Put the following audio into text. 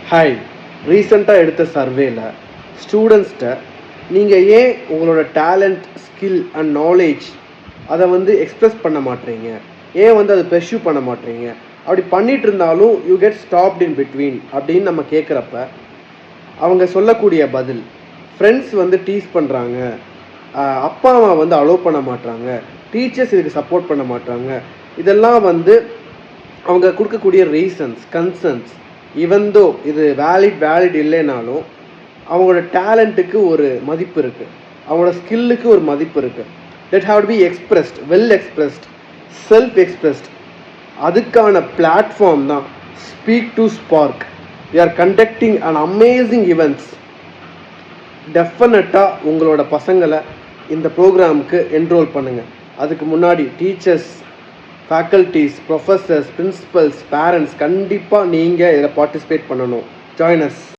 Hi, ரீசெண்டாக எடுத்த சர்வேல ஸ்டூடெண்ட்ஸ்கிட்ட நீங்கள் ஏன் உங்களோட டேலண்ட், ஸ்கில் அண்ட் நாலேஜ் அதை எக்ஸ்ப்ரெஸ் பண்ண மாட்டேறீங்க, ஏன் அதை பெர்ஸ்யூ பண்ண மாட்டேறீங்க, அப்படி பண்ணிகிட்டு இருந்தாலும் you get stopped in between அப்படின்னு நம்ம கேட்குறப்ப அவங்க சொல்லக்கூடிய பதில், ஃப்ரெண்ட்ஸ் டீஸ் பண்ணுறாங்க, அப்பா அம்மா அலோவ் பண்ண மாட்டாங்க, டீச்சர்ஸ் இதுக்கு சப்போர்ட் பண்ண மாட்டாங்க, இதெல்லாம் அவங்க கொடுக்கக்கூடிய ரீசன்ஸ், கன்சர்ன்ஸ். ஈவன்தோ இது வேலிட் இல்லைனாலும் அவங்களோட டேலண்ட்டுக்கு ஒரு மதிப்பு இருக்குது, அவங்களோட ஸ்கில்லுக்கு ஒரு மதிப்பு இருக்குது. That have to be expressed, well expressed, self expressed. அதுக்கான பிளாட்ஃபார்ம் தான் speak to spark. We are conducting an amazing events. டெஃபினட்டாக உங்களோட பசங்களை இந்த ப்ரோக்ராமுக்கு என்ரோல் பண்ணுங்கள். அதுக்கு முன்னாடி teachers, faculties, professors, principals, parents கண்டிப்பாக நீங்கள் இதில் பார்ட்டிசிபேட் பண்ணணும். Join as.